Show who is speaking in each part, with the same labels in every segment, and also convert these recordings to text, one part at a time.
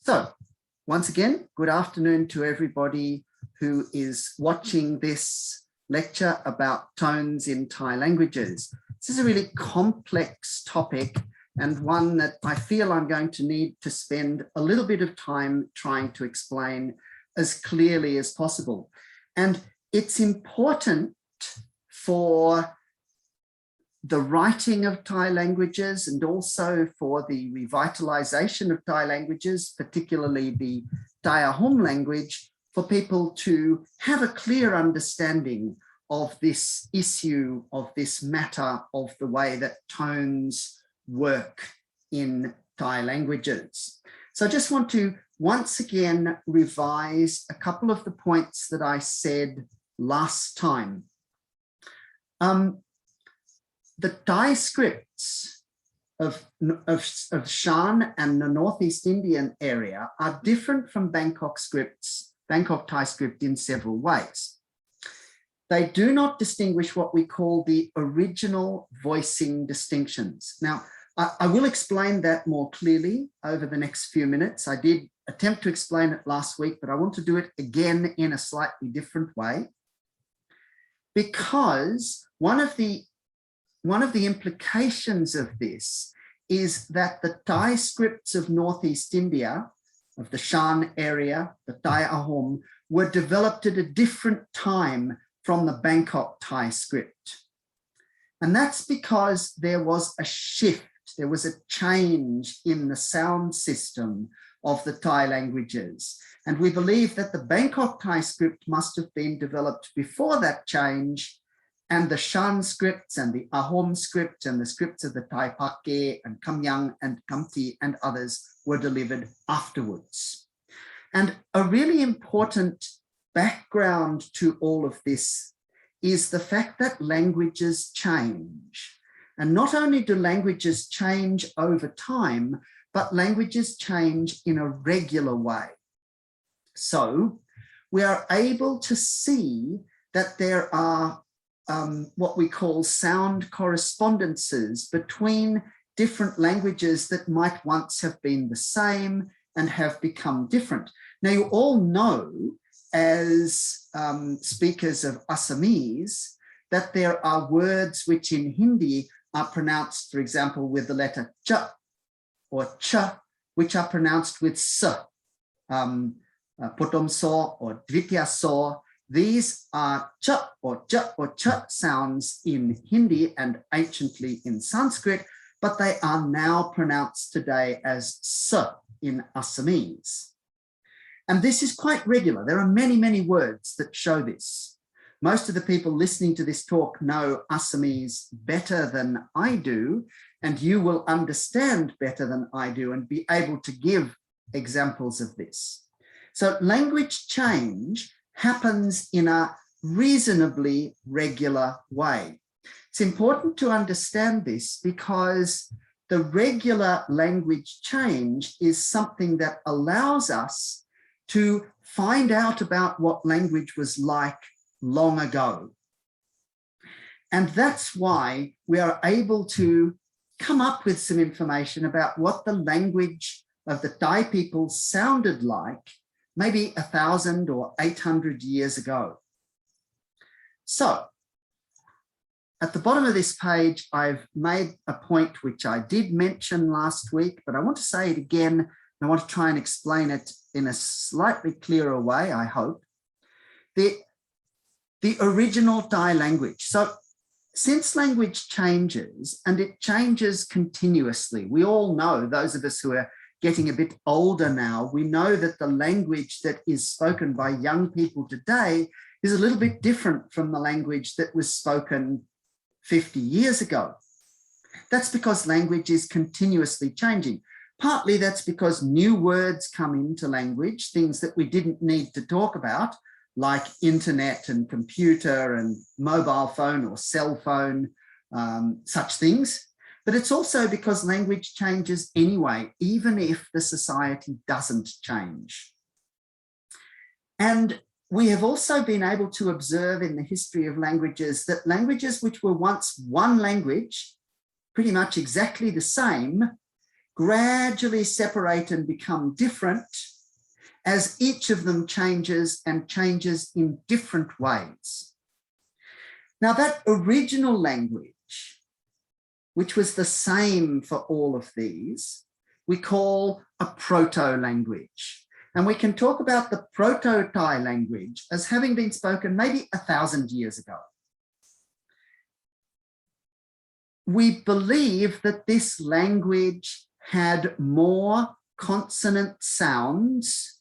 Speaker 1: So once again, good afternoon to everybody who is watching this lecture about tones in Thai languages. This is a really complex topic and one that I feel I'm going to need to spend a little bit of time trying to explain as clearly as possible. And it's important for the writing of Thai languages and also for the revitalization of Thai languages, particularly the Thai Ahom language, for people to have a clear understanding of this issue, of this matter, of the way that tones work in Thai languages. So I just want to once again revise a couple of the points that I said last time. The Thai scripts of Shan and the Northeast Indian area are different from Bangkok Thai script in several ways. They do not distinguish what we call the original voicing distinctions. Now, I will explain that more clearly over the next few minutes. I did attempt to explain it last week, but I want to do it again in a slightly different way, because one of the implications of this is that the Thai scripts of Northeast India, of the Shan area, the Thai Ahom, were developed at a different time from the Bangkok Thai script. And that's because there was a shift, there was a change in the sound system of the Thai languages. And we believe that the Bangkok Thai script must have been developed before that change, and the Shan scripts and the Ahom script and the scripts of the Thai Pakke and Kamyang and Kamti and others were delivered afterwards. And a really important background to all of this is the fact that languages change. And not only do languages change over time, but languages change in a regular way. So we are able to see that there are what we call sound correspondences between different languages that might once have been the same and have become different. Now, you all know, as speakers of Assamese, that there are words which in Hindi are pronounced, for example, with the letter cha or cha, which are pronounced with s, potom so or dvitya so. These are cha or cha sounds in Hindi and anciently in Sanskrit, but they are now pronounced today as s in Assamese. And this is quite regular. There are many, many words that show this. Most of the people listening to this talk know Assamese better than I do, and you will understand better than I do and be able to give examples of this. So language change happens in a reasonably regular way. It's important to understand this because the regular language change is something that allows us to find out about what language was like long ago. And that's why we are able to come up with some information about what the language of the Thai people sounded like maybe 1,000 or 800 years ago. So at the bottom of this page, I've made a point which I did mention last week, but I want to say it again. And I want to try and explain it in a slightly clearer way, I hope. The original Thai language. So since language changes, and it changes continuously, we all know, those of us who are getting a bit older now, we know that the language that is spoken by young people today is a little bit different from the language that was spoken 50 years ago. That's because language is continuously changing. Partly that's because new words come into language, things that we didn't need to talk about, like internet and computer and mobile phone or cell phone, such things. But it's also because language changes anyway, even if the society doesn't change. And we have also been able to observe in the history of languages that languages which were once one language, pretty much exactly the same, gradually separate and become different as each of them changes and changes in different ways. Now, that original language, which was the same for all of these, we call a proto-language. And we can talk about the proto-Thai language as having been spoken maybe 1,000 years ago. We believe that this language had more consonant sounds,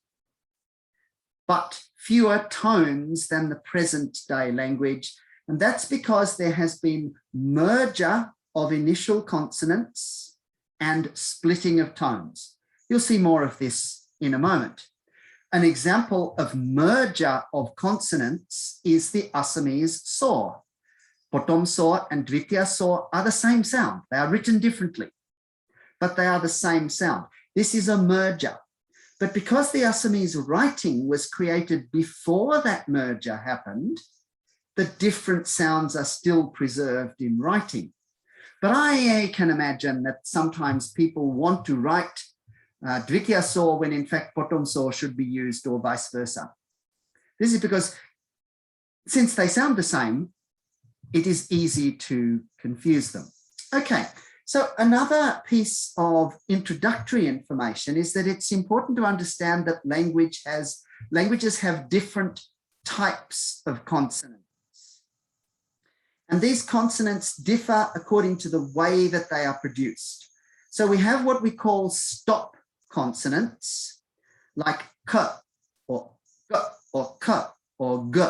Speaker 1: but fewer tones than the present day language. And that's because there has been merger of initial consonants and splitting of tones. You'll see more of this in a moment. An example of merger of consonants is the Assamese saw. Potom saw and Dvitiya saw are the same sound. They are written differently, but they are the same sound. This is a merger. But because the Assamese writing was created before that merger happened, the different sounds are still preserved in writing. But I can imagine that sometimes people want to write Dvitiya saw when in fact Potom saw should be used, or vice versa. This is because since they sound the same, it is easy to confuse them. Okay, so another piece of introductory information is that it's important to understand that languages have different types of consonants. And these consonants differ according to the way that they are produced. So we have what we call stop consonants, like k or g or k or g,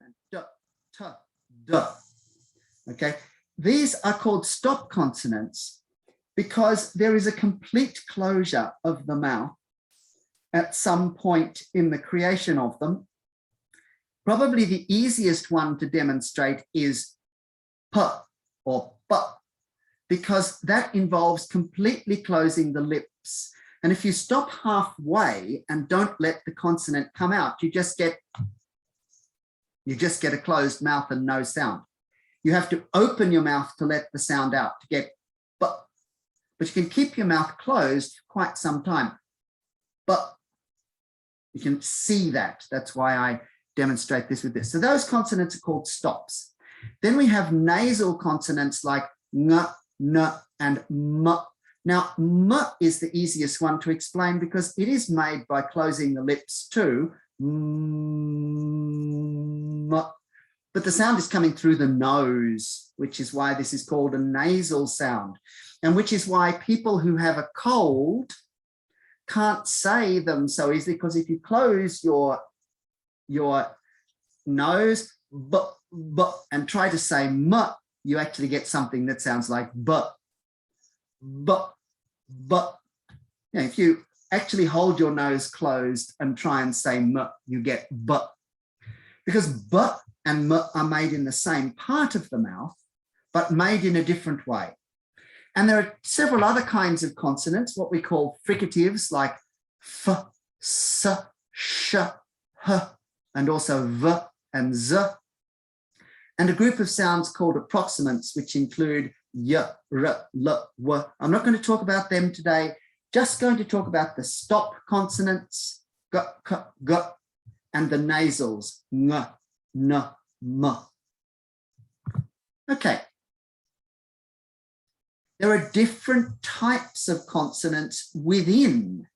Speaker 1: and d, t, d. Okay, these are called stop consonants because there is a complete closure of the mouth at some point in the creation of them. Probably the easiest one to demonstrate is p or p, because that involves completely closing the lips. And if you stop halfway and don't let the consonant come out, you just get a closed mouth and no sound. You have to open your mouth to let the sound out to get b, but you can keep your mouth closed for quite some time. But you can see that. That's why I demonstrate this with this. So those consonants are called stops. Then we have nasal consonants like ng, n, and m. Now, m is the easiest one to explain because it is made by closing the lips too. M, but the sound is coming through the nose, which is why this is called a nasal sound, and which is why people who have a cold can't say them so easily, because if you close your nose and try to say m, you actually get something that sounds like b. You know, if you actually hold your nose closed and try and say m, you get b. Because b and m are made in the same part of the mouth, but made in a different way. And there are several other kinds of consonants, what we call fricatives, like f, s, sh, h, and also v and z, and a group of sounds called approximants, which include y, r, l, w. I'm not going to talk about them today, just going to talk about the stop consonants, g, k, g, and the nasals, ng, n, m. Okay. There are different types of consonants within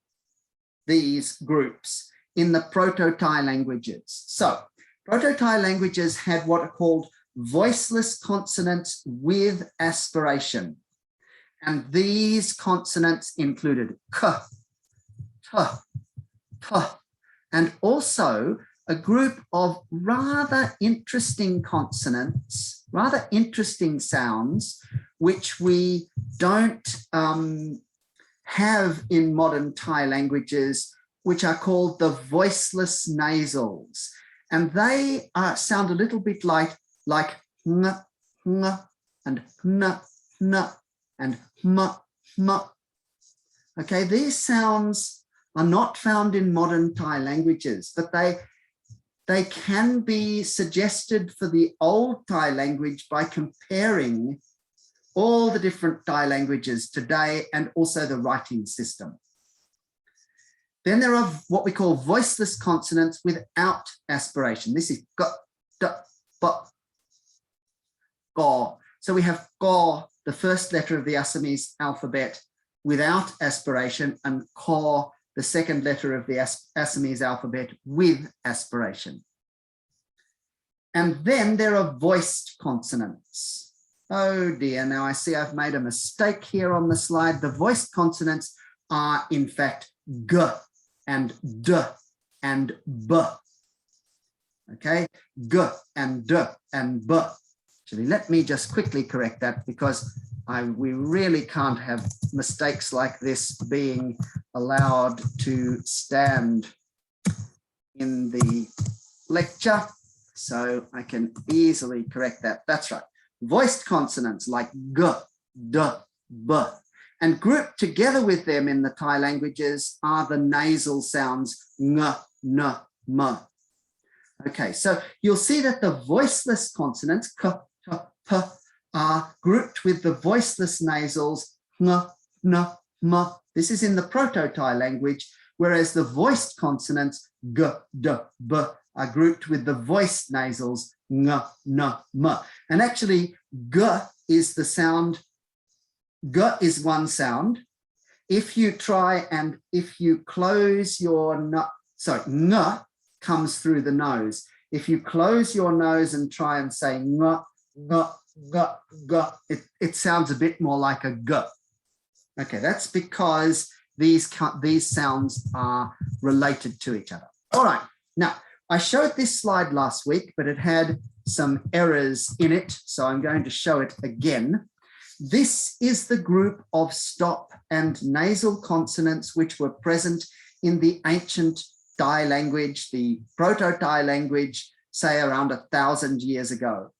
Speaker 1: these groups in the Proto-Thai languages. So, Proto-Thai languages had what are called voiceless consonants with aspiration. And these consonants included k, t, p, and also a group of rather interesting consonants, rather interesting sounds, which we don't have in modern Thai languages, which are called the voiceless nasals. And they sound a little bit like ng, ng, and n, n, and m. Okay, these sounds are not found in modern Thai languages, but they can be suggested for the old Thai language by comparing all the different Thai languages today and also the writing system. Then there are what we call voiceless consonants without aspiration. This is g, d, b, go. So we have go, the first letter of the Assamese alphabet without aspiration, and ko, the second letter of the Assamese alphabet with aspiration. And then there are voiced consonants. Oh dear, now I see I've made a mistake here on the slide. The voiced consonants are in fact g and d and b. Okay, g and d and b. Actually, let me just quickly correct that, because we really can't have mistakes like this being allowed to stand in the lecture. So I can easily correct that. That's right. Voiced consonants like g, d, b, and grouped together with them in the Thai languages are the nasal sounds ng, n, m. Okay, so you'll see that the voiceless consonants k, t, p are grouped with the voiceless nasals ng, n, m. This is in the Proto-Thai language, whereas the voiced consonants g, d, b are grouped with the voiced nasals ng, n, m. And actually, g is the sound. G is one sound. If you try and if you close your ng comes through the nose. If you close your nose and try and say ng, ng, g, it sounds a bit more like a g. Okay, that's because these sounds are related to each other. All right, now I showed this slide last week, but it had some errors in it, so I'm going to show it again. This is the group of stop and nasal consonants which were present in the ancient Thai language, the Proto-Thai language, say around 1,000 years ago.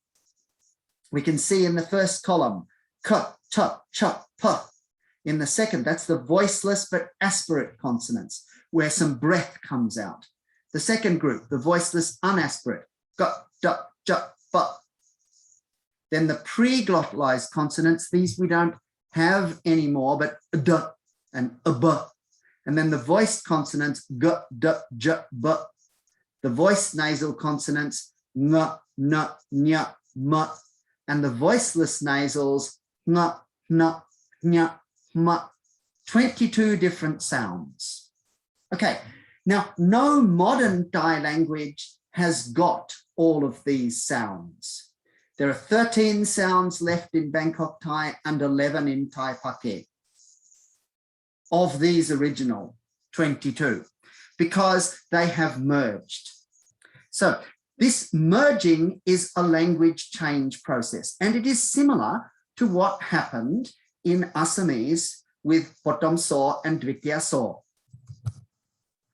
Speaker 1: We can see in the first column, k, t, ch, p. In the second, that's the voiceless but aspirate consonants, where some breath comes out. The second group, the voiceless unaspirate, g, d, j, b. Then the pre-glottalized consonants, these we don't have anymore, but d and b. And then the voiced consonants, g, d, j, b. The voiced nasal consonants, ng, n, ny, m. And the voiceless nasals, ng, n, ny, m. 22 different sounds. Okay, now no modern Thai language has got all of these sounds. There are 13 sounds left in Bangkok Thai and 11 in Thai Pake. Of these original 22, because they have merged. So this merging is a language change process, and it is similar to what happened in Assamese with Potom So and Dvitiya So.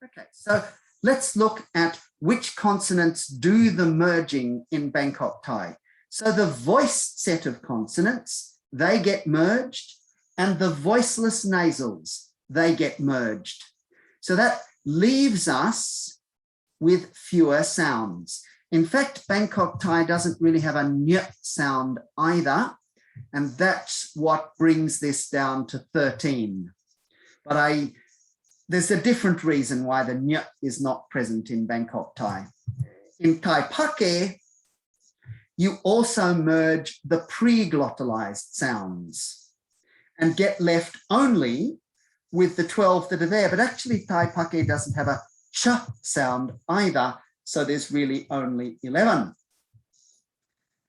Speaker 1: Okay, so let's look at which consonants do the merging in Bangkok Thai. So the voiced set of consonants, they get merged, and the voiceless nasals, they get merged. So that leaves us with fewer sounds. In fact, Bangkok Thai doesn't really have a ny sound either, and that's what brings this down to 13. But there's a different reason why the ny is not present in Bangkok Thai. In Thai Pake, you also merge the pre-glottalized sounds and get left only with the 12 that are there. But actually Thai Pake doesn't have a ch sound either, so there's really only 11.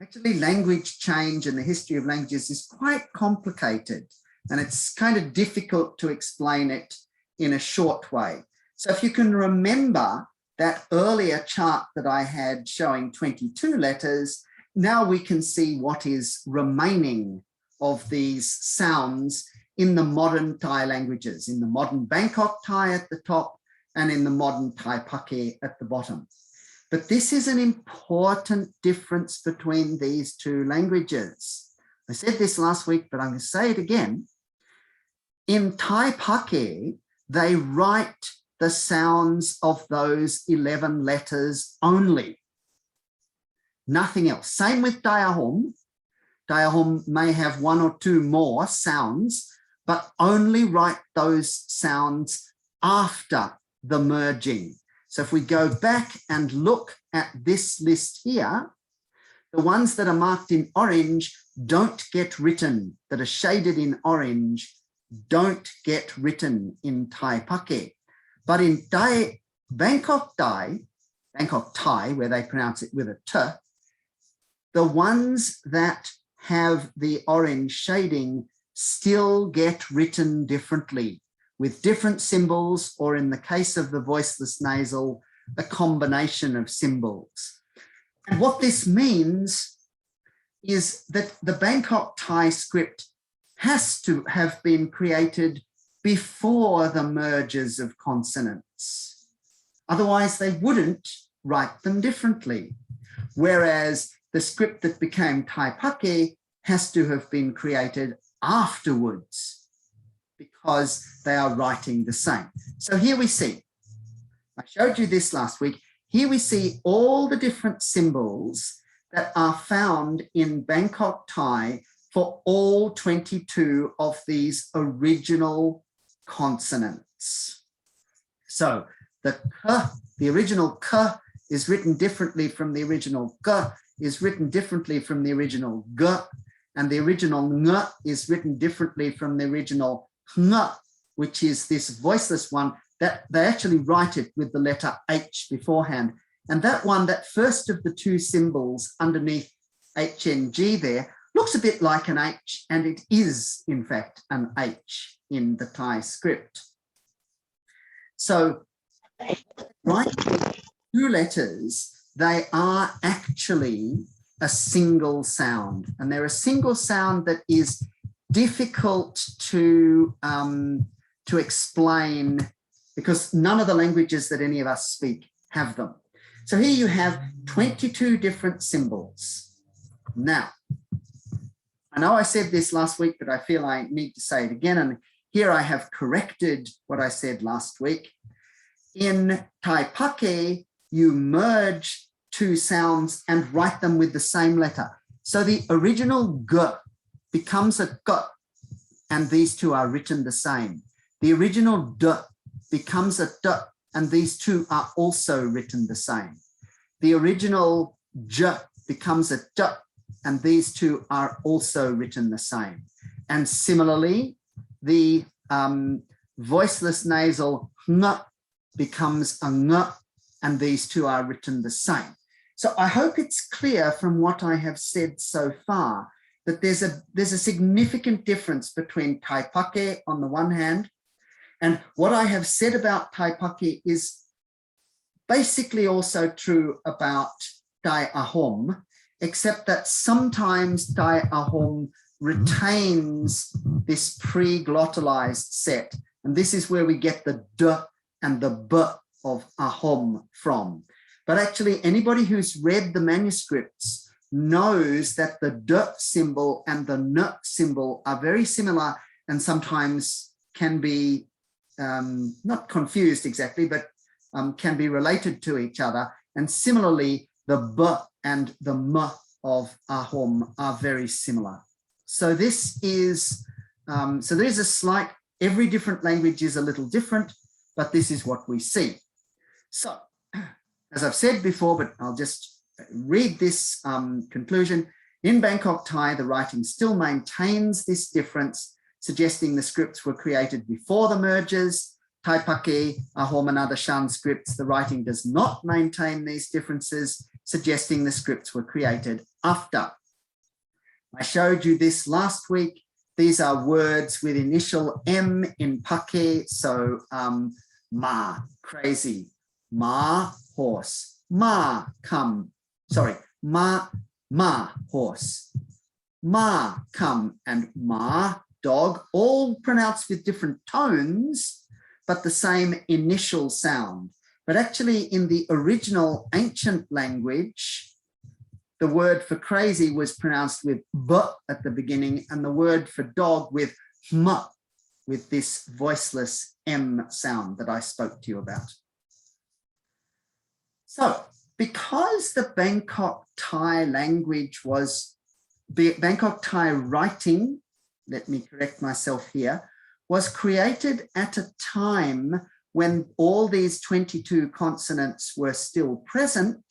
Speaker 1: Actually, language change and the history of languages is quite complicated, and it's kind of difficult to explain it in a short way. So if you can remember that earlier chart that I had showing 22 letters, now we can see what is remaining of these sounds in the modern Thai languages, in the modern Bangkok Thai at the top and in the modern Thai Pake at the bottom. But this is an important difference between these two languages. I said this last week, but I'm going to say it again. In Thai Pake, they write the sounds of those 11 letters only. Nothing else. Same with Thai Ahom. Thai Ahom may have one or two more sounds, but only write those sounds after the merging. So if we go back and look at this list here, the ones that are marked in orange don't get written, that are shaded in orange, don't get written in Thai Pake. But in Bangkok Thai, where they pronounce it with a T, the ones that have the orange shading still get written differently, with different symbols, or in the case of the voiceless nasal, a combination of symbols. And what this means is that the Bangkok Thai script has to have been created before the mergers of consonants. Otherwise, they wouldn't write them differently. Whereas the script that became Thai Pake has to have been created afterwards because they are writing the same. So here we see, I showed you this last week, here we see all the different symbols that are found in Bangkok Thai for all 22 of these original consonants. So the K, the original K, is written differently from the original G, is written differently from the original G, and the original Ng is written differently from the original Ng, which is this voiceless one that they actually write it with the letter H beforehand. And that one, that first of the two symbols underneath HNG there, looks a bit like an H, and it is, in fact, an H in the Thai script. So, right, two letters, they are actually a single sound, and they're a single sound that is difficult to explain because none of the languages that any of us speak have them. So here you have 22 different symbols. Now, I know I said this last week, but I feel I need to say it again. And here I have corrected what I said last week. In Thai Pake, you merge two sounds and write them with the same letter. So the original G becomes a K, and these two are written the same. The original D becomes a D, and these two are also written the same. The original J becomes a J, and these two are also written the same. And similarly, the voiceless nasal ng becomes a ng, and these two are written the same. So I hope it's clear from what I have said so far that there's a significant difference between Thai Pake on the one hand, and what I have said about Thai Pake is basically also true about Thai Ahom, except that sometimes Thai Ahom retains this pre-glottalized set. And this is where we get the D and the B of Ahom from. But actually, anybody who's read the manuscripts knows that the D symbol and the N symbol are very similar and sometimes can be not confused exactly, but can be related to each other. And similarly, the B and the M of Ahom are very similar. So this is, so there is a slight, every different language is a little different, but this is what we see. So, as I've said before, but I'll just read this conclusion. In Bangkok Thai, the writing still maintains this difference, suggesting the scripts were created before the mergers. Thai Pake, Ahom, and other Shan scripts, the writing does not maintain these differences, suggesting the scripts were created after. I showed you this last week. These are words with initial M in Pake, so ma, crazy, ma, horse, ma, come, sorry, ma, horse, ma, come, and ma, dog, all pronounced with different tones, but the same initial sound. But actually in the original ancient language, the word for crazy was pronounced with B at the beginning, and the word for dog with M, with this voiceless M sound that I spoke to you about. So, because the Bangkok Thai language was Bangkok Thai writing, let me correct myself here, was created at a time when all these 22 consonants were still present.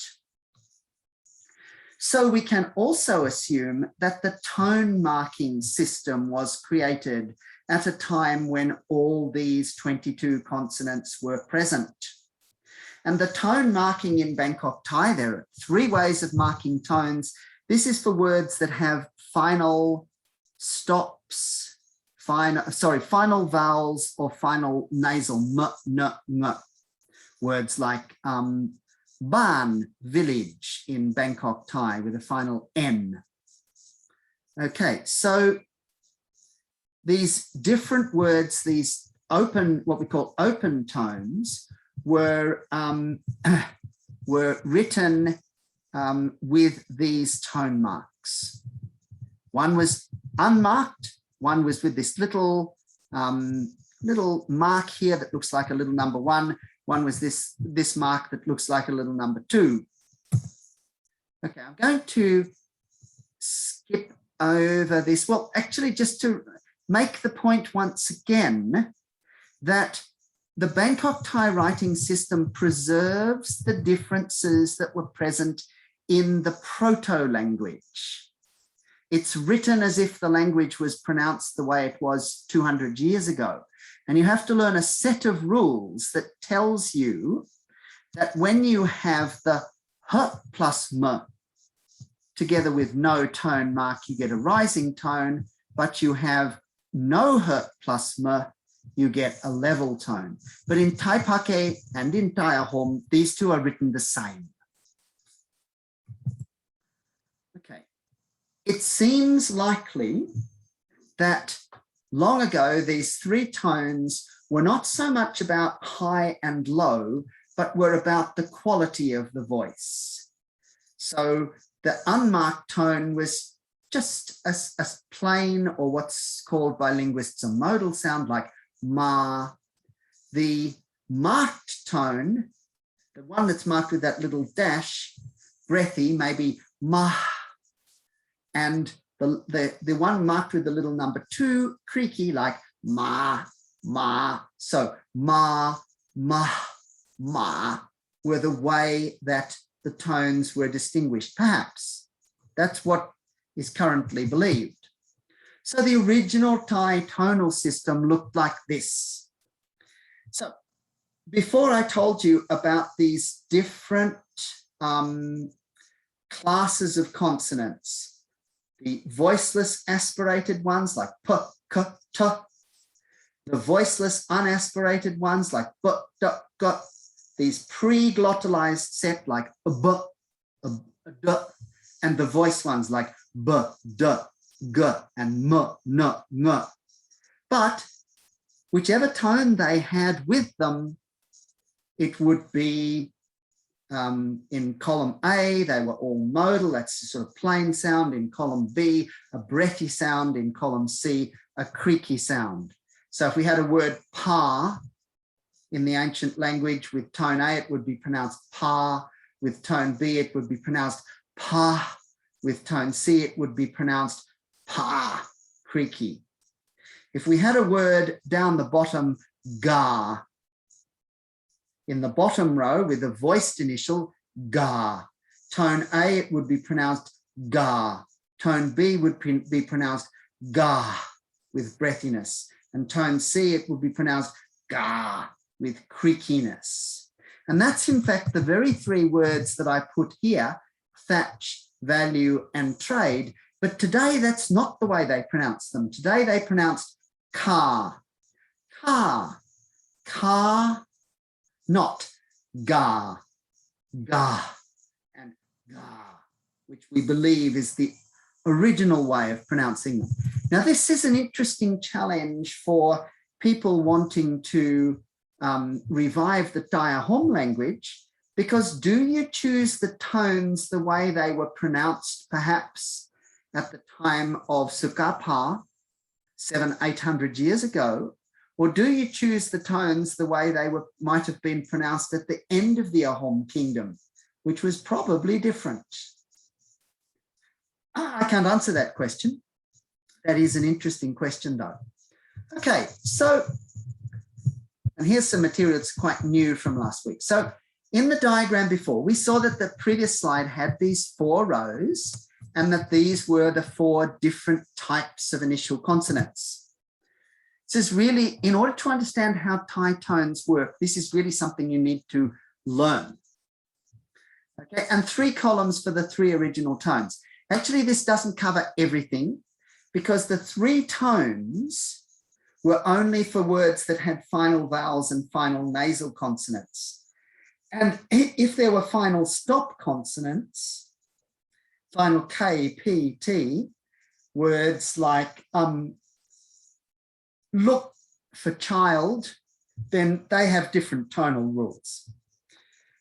Speaker 1: So we can also assume that the tone marking system was created at a time when all these 22 consonants were present. And the tone marking in Bangkok Thai, there are 3 ways of marking tones. This is for words that have final stops, final vowels or final nasal m, n, ng. Words like Ban, village in Bangkok Thai with a final N. Okay, so these different words, these open, what we call open tones, were written with these tone marks. One was unmarked, one was with this little mark here that looks like a little number 1. One was this mark that looks like a little number 2. Okay, I'm going to skip over this. Well, actually, just to make the point once again that the Bangkok Thai writing system preserves the differences that were present in the proto-language. It's written as if the language was pronounced the way it was 200 years ago. And you have to learn a set of rules that tells you that when you have the h plus m together with no tone mark, you get a rising tone, but you have no h plus m, you get a level tone. But in Thai Pake and in Thai Ahom, these two are written the same. Okay. It seems likely that long ago, these 3 tones were not so much about high and low, but were about the quality of the voice. So the unmarked tone was just a plain, or what's called by linguists a modal sound, like ma. The marked tone, the one that's marked with that little dash, breathy, maybe ma. And the one marked with the little number 2, creaky, like ma, ma. So ma, ma, ma were the way that the tones were distinguished. Perhaps that's what is currently believed. So the original Thai tonal system looked like this. So before I told you about these different classes of consonants, the voiceless aspirated ones like p, k, t, the voiceless unaspirated ones like b, d, g, these pre-glottalized set like b, d, and the voice ones like b, d, g, and m, n, ng. But whichever tone they had with them, it would be in column A, they were all modal, that's a sort of plain sound. In column B, a breathy sound. In column C, a creaky sound. So if we had a word pa in the ancient language, with tone A, it would be pronounced pa. With tone B, it would be pronounced pa. With tone C, it would be pronounced pa, creaky. If we had a word down the bottom, ga, in the bottom row with a voiced initial, ga. Tone A, it would be pronounced ga. Tone B would be pronounced ga with breathiness. And tone C, it would be pronounced ga with creakiness. And that's in fact the very 3 words that I put here, thatch, value, and trade. But today that's not the way they pronounce them. Today they pronounce ka, ka, ka, not ga, ga, and ga, which we believe is the original way of pronouncing them. Now, this is an interesting challenge for people wanting to revive the Thai Ahom language, because do you choose the tones the way they were pronounced perhaps at the time of Sukapa 700-800 years ago? Or do you choose the tones the way they might have been pronounced at the end of the Ahom kingdom, which was probably different? I can't answer that question. That is an interesting question though. Okay, so, and here's some material that's quite new from last week. So in the diagram before, we saw that the previous slide had these 4 rows and that these were the 4 different types of initial consonants. This is really, in order to understand how Thai tones work, this is really something you need to learn. Okay, and 3 columns for the 3 original tones. Actually, this doesn't cover everything because the 3 tones were only for words that had final vowels and final nasal consonants. And if there were final stop consonants, final K, P, T, words like look for child, then they have different tonal rules.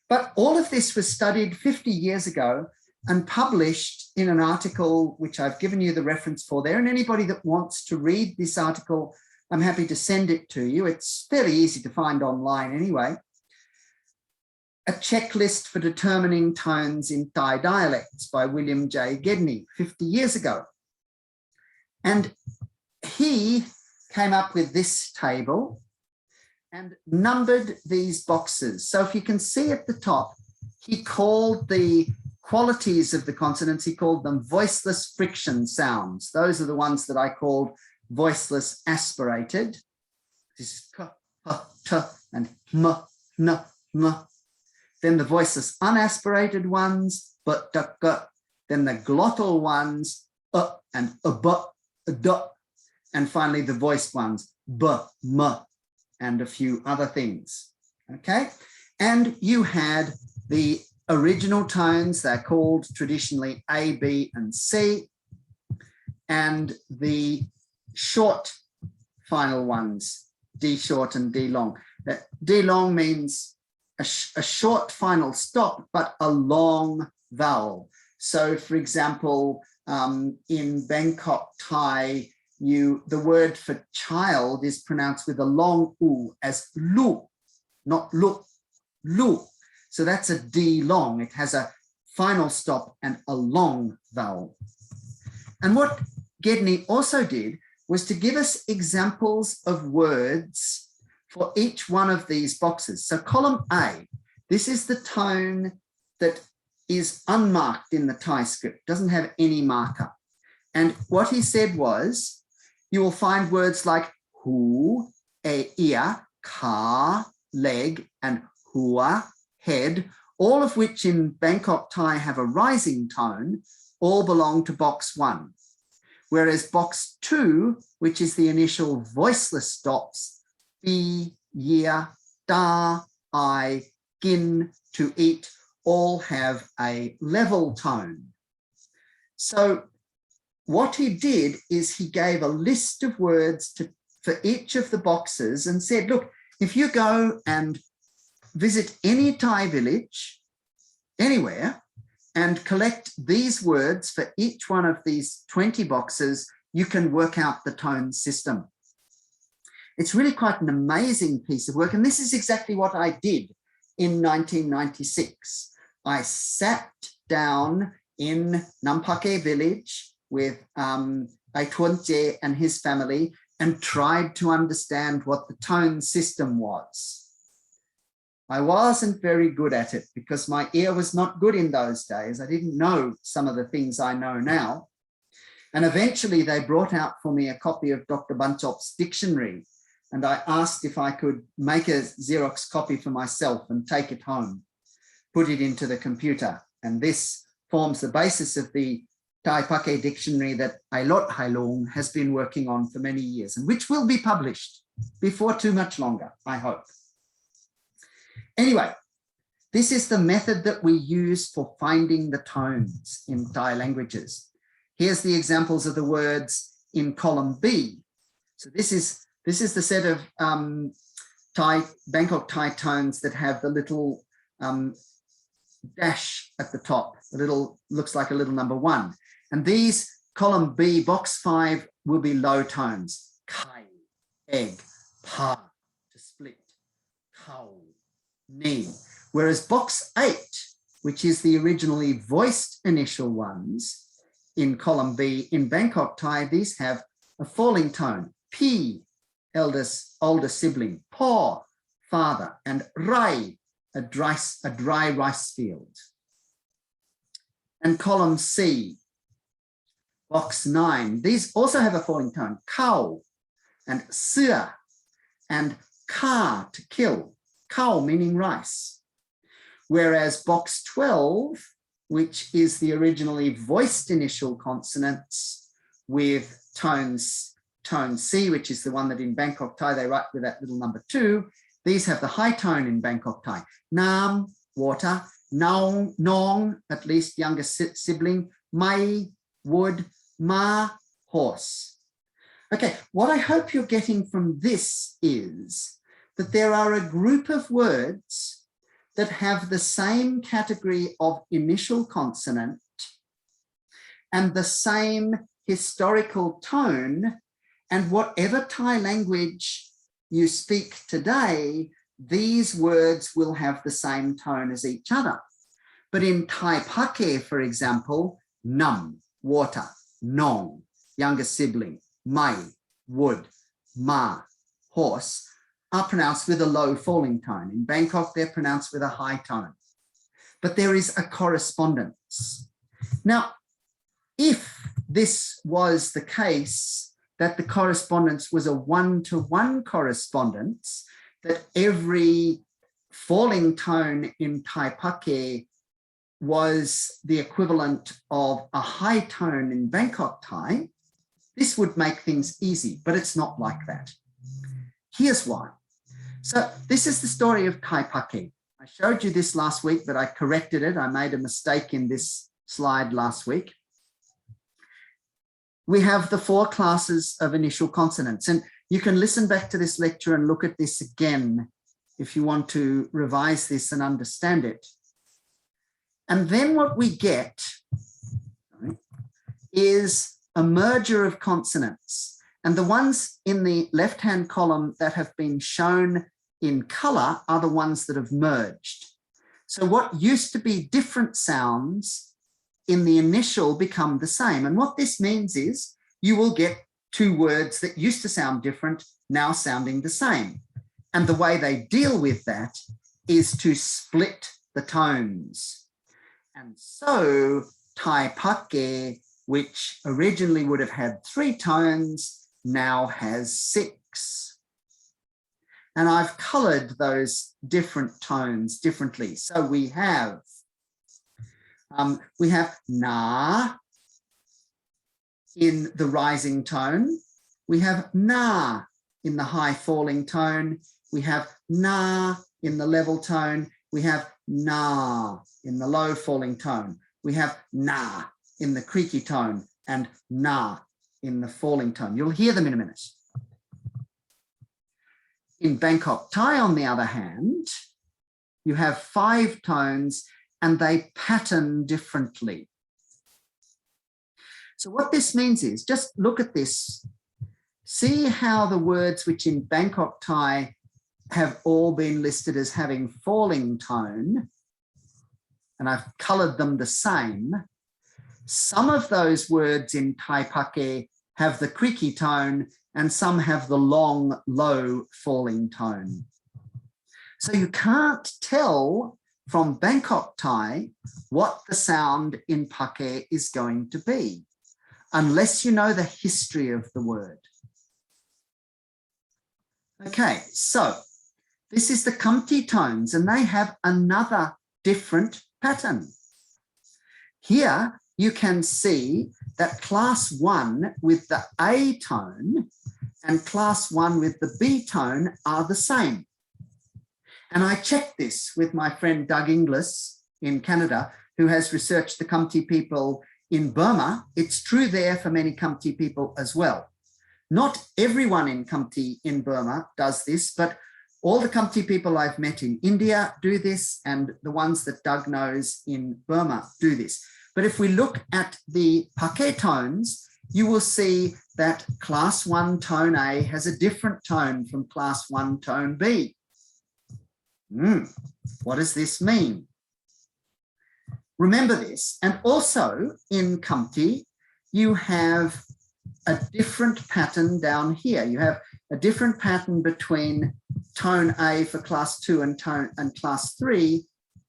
Speaker 1: But all of this was studied 50 years ago and published in an article, which I've given you the reference for there. And anybody that wants to read this article, I'm happy to send it to you. It's fairly easy to find online anyway. A checklist for determining tones in Thai dialects by William Gedney 50 years ago. And he came up with this table and numbered these boxes. So if you can see at the top, he called the qualities of the consonants, he called them voiceless friction sounds. Those are the ones that I called voiceless aspirated. This is k, h, t, and m, n, m. Then the voiceless unaspirated ones, b, d, g. Then the glottal ones, and b, d. And finally the voiced ones, b, m, and a few other things, okay? And you had the original tones, they're called traditionally A, B, and C, and the short final ones, D short and D long. D long means a short final stop, but a long vowel. So for example, in Bangkok Thai, the word for child is pronounced with a long U as lu, not lu, lu. So that's a D long. It has a final stop and a long vowel. And what Gedney also did was to give us examples of words for each one of these boxes. So column A, this is the tone that is unmarked in the Thai script, doesn't have any marker. And what he said was, you will find words like hu, ear, ka, leg, and hua, head, all of which in Bangkok Thai have a rising tone, all belong to box 1. Whereas box 2, which is the initial voiceless stops, bi, ya, da, I, gin, to eat, all have a level tone. So what he did is he gave a list of words for each of the boxes and said, look, if you go and visit any Thai village, anywhere, and collect these words for each one of these 20 boxes, you can work out the tone system. It's really quite an amazing piece of work. And this is exactly what I did in 1996. I sat down in Nampake village with Aituanche and his family and tried to understand what the tone system was. I wasn't very good at it because my ear was not good in those days. I didn't know some of the things I know now. And eventually they brought out for me a copy of Dr. Bunchop's dictionary. And I asked if I could make a Xerox copy for myself and take it home, put it into the computer. And this forms the basis of the Thai Pake dictionary that Ailot Hailong has been working on for many years and which will be published before too much longer, I hope. Anyway, this is the method that we use for finding the tones in Thai languages. Here's the examples of the words in column B. So this is the set of Bangkok Thai tones that have the little dash at the top. The little looks like a little number 1. And these column B, box 5, will be low tones. Kai, egg, pa, to split, cow, knee. Whereas box 8, which is the originally voiced initial ones, in column B, in Bangkok Thai, these have a falling tone. P, older sibling. Pa, father. And Rai, a dry rice field. And column C, box 9, these also have a falling tone. Cow and Sia and Ka, to kill. Cow meaning rice. Whereas box 12, which is the originally voiced initial consonants with tone C, which is the one that in Bangkok Thai they write with that little number 2. These have the high tone in Bangkok Thai. Nam, water. Nong, nong, at least younger sibling. Mai, wood. Ma, horse. Okay, what I hope you're getting from this is that there are a group of words that have the same category of initial consonant and the same historical tone, and whatever Thai language you speak today, these words will have the same tone as each other. But in Thai Pake, for example, nam, water, nong, younger sibling, mai, wood, ma, horse, are pronounced with a low falling tone. In Bangkok, they're pronounced with a high tone. But there is a correspondence. Now, if this was the case, that the correspondence was a one-to-one correspondence, that every falling tone in Thai Pake was the equivalent of a high tone in Bangkok Thai, this would make things easy, but it's not like that. Here's why. So this is the story of Thai Pake. I showed you this last week, but I corrected it. I made a mistake in this slide last week. We have the 4 classes of initial consonants, and you can listen back to this lecture and look at this again if you want to revise this and understand it. And then what we get is a merger of consonants. And the ones in the left-hand column that have been shown in color are the ones that have merged. So what used to be different sounds in the initial become the same. And what this means is you will get 2 words that used to sound different now sounding the same. And the way they deal with that is to split the tones. And so Thai Pake, which originally would have had 3 tones, now has 6. And I've colored those different tones differently. So we have na in the rising tone. We have na in the high falling tone. We have na in the level tone. We have na in the low falling tone. We have na in the creaky tone and na in the falling tone. You'll hear them in a minute. In Bangkok Thai, on the other hand, you have 5 tones and they pattern differently. So what this means is, just look at this. See how the words which in Bangkok Thai have all been listed as having falling tone, and I've colored them the same. Some of those words in Thai Pake have the creaky tone and some have the long, low falling tone. So you can't tell from Bangkok Thai what the sound in Pake is going to be unless you know the history of the word. Okay, so this is the Khamti tones and they have another different pattern. Here you can see that class 1 with the A tone and class 1 with the B tone are the same. And I checked this with my friend Doug Inglis in Canada, who has researched the Khamti people in Burma. It's true there for many Khamti people as well. Not everyone in Khamti in Burma does this, but all the Khamti people I've met in India do this, and the ones that Doug knows in Burma do this. But if we look at the Pake tones, you will see that class 1 tone A has a different tone from class 1 tone B. What does this mean? Remember this. And also in Khamti, you have a different pattern down here. You have a different pattern between tone A for class 2 and class 3,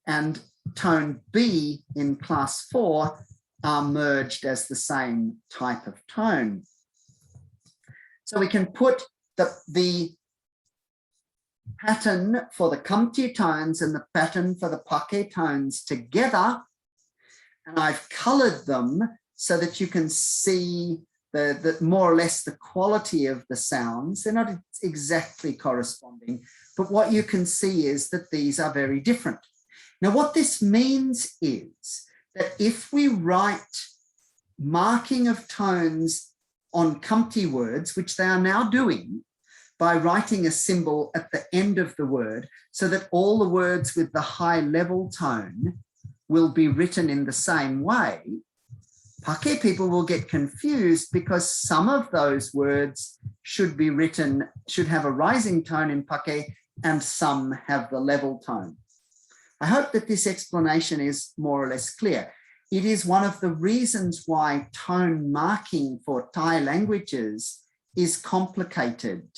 Speaker 1: and tone B in class 4 are merged as the same type of tone. So we can put the pattern for the Khamti tones and the pattern for the Pake tones together, and I've colored them so that you can see the more or less the quality of the sounds. They're not exactly corresponding, but what you can see is that these are very different. Now, what this means is that if we write marking of tones on Khamti words, which they are now doing by writing a symbol at the end of the word, so that all the words with the high level tone will be written in the same way, Pake people will get confused because some of those words should have a rising tone in Pake and some have the level tone. I hope that this explanation is more or less clear. It is one of the reasons why tone marking for Thai languages is complicated.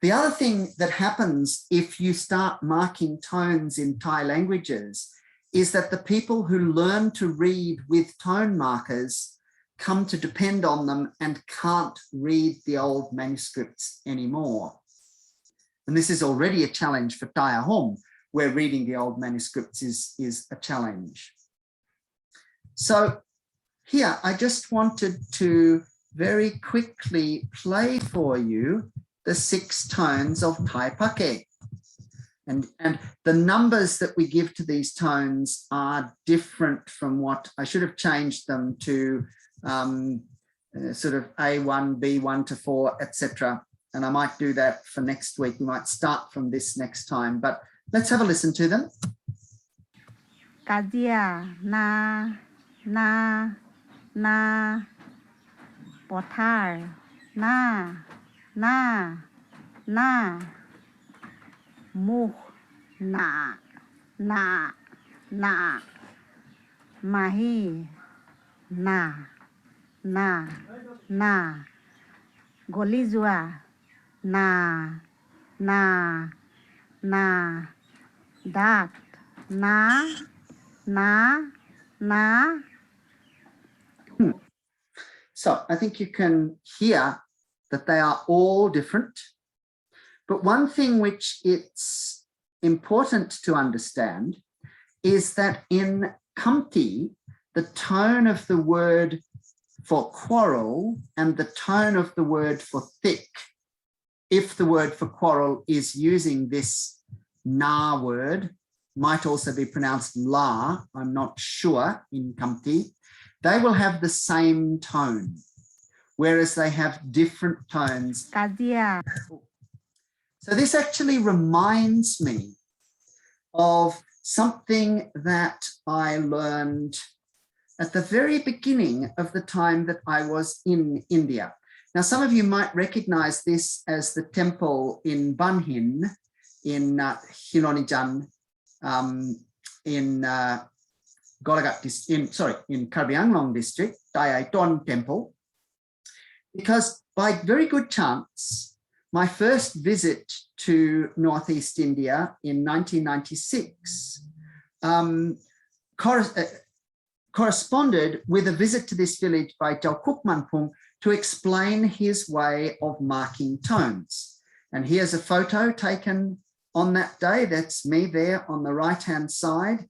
Speaker 1: The other thing that happens if you start marking tones in Thai languages is that the people who learn to read with tone markers come to depend on them and can't read the old manuscripts anymore. And this is already a challenge for Thai Ahom, where reading the old manuscripts is a challenge. So here, I just wanted to very quickly play for you the 6 tones of Thai Pake. And the numbers that we give to these tones are different from what I should have changed them to sort of A1, B1 to 4, etc. And I might do that for next week. We might start from this next time, but let's have a listen to them.
Speaker 2: Kadia, na, potar, na, muh, na, mahi, na, golizua, na, dat, na.
Speaker 1: So I think you can hear that they are all different. But one thing which it's important to understand is that in Khamti, the tone of the word for quarrel and the tone of the word for thick, if the word for quarrel is using this na word, might also be pronounced la, I'm not sure in Khamti, they will have the same tone, whereas they have different tones.
Speaker 2: Kadia.
Speaker 1: So this actually reminds me of something that I learned at the very beginning of the time that I was in India. Now, some of you might recognize this as the temple in Banhin in Hilonijan, in Golagat, in Karbi Anglong district, Dai Ton temple, because by very good chance, my first visit to Northeast India in 1996 corresponded with a visit to this village by Jalkuk Manpung to explain his way of marking tones. And here's a photo taken on that day. That's me there on the right-hand side.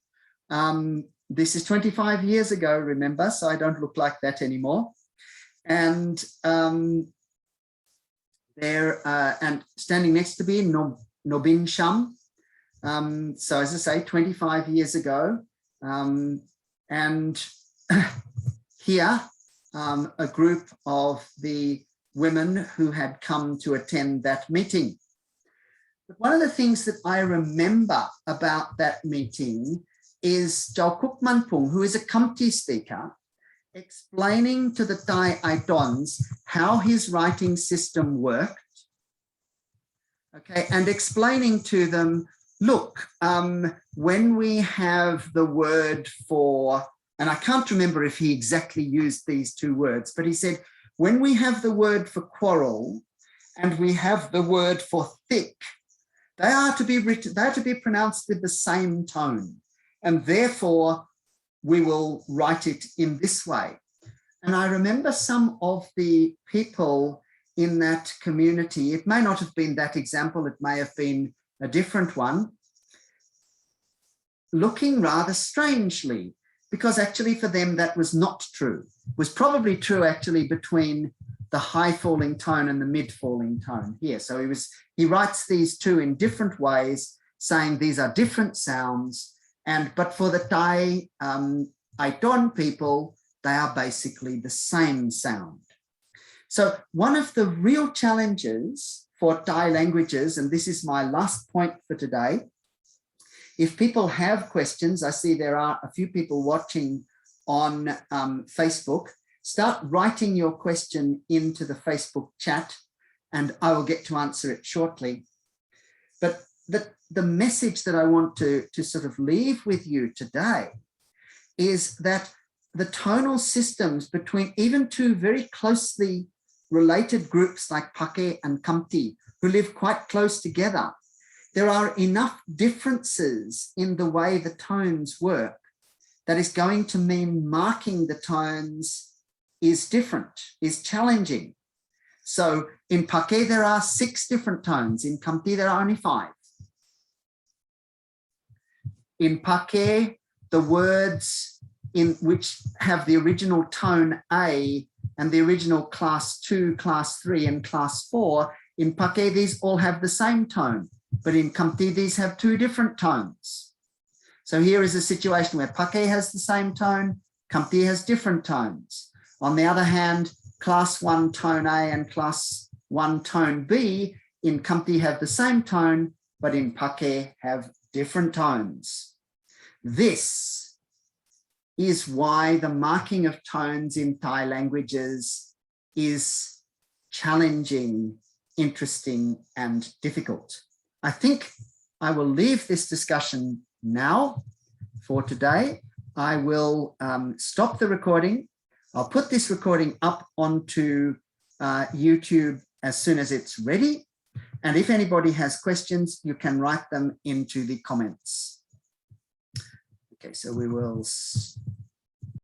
Speaker 1: This is 25 years ago, remember, so I don't look like that anymore. And and standing next to me, Nobin Sham. So as I say, 25 years ago. And here, a group of the women who had come to attend that meeting. But one of the things that I remember about that meeting is Jalkuk Manpung, who is a Khamti speaker, explaining to the Thai Aitons how his writing system worked, okay, and explaining to them, look, when we have the word for and I can't remember if he exactly used these two words, but he said, when we have the word for quarrel and we have the word for thick, they are to be written, they are to be pronounced with the same tone, and therefore we will write it in this way. And I remember some of the people in that community, it may not have been that example, it may have been a different one, looking rather strangely, because actually for them that was not true. It was probably true actually between the high falling tone and the mid falling tone here. So he writes these two in different ways, saying these are different sounds, but for the Thai Aiton people, they are basically the same sound. So one of the real challenges for Thai languages, and this is my last point for today, if people have questions, I see there are a few people watching on Facebook, start writing your question into the Facebook chat and I will get to answer it shortly. But the message that I want to sort of leave with you today is that the tonal systems between even two very closely related groups like Pake and Khamti, who live quite close together, there are enough differences in the way the tones work that is going to mean marking the tones is different, is challenging. So in Pake, there are 6 different tones. In Khamti, there are only 5. In Pake, the words in which have the original tone A and the original class 2, class 3, and class 4, in Pake, these all have the same tone. But in Khamti, these have 2 different tones. So here is a situation where Pake has the same tone, Khamti has different tones. On the other hand, class 1 tone A and class 1 tone B in Khamti have the same tone, but in Pake have different tones. This is why the marking of tones in Thai languages is challenging, interesting, and difficult. I think I will leave this discussion now for today. I will stop the recording. I'll put this recording up onto YouTube as soon as it's ready. And if anybody has questions, you can write them into the comments. Okay, so we will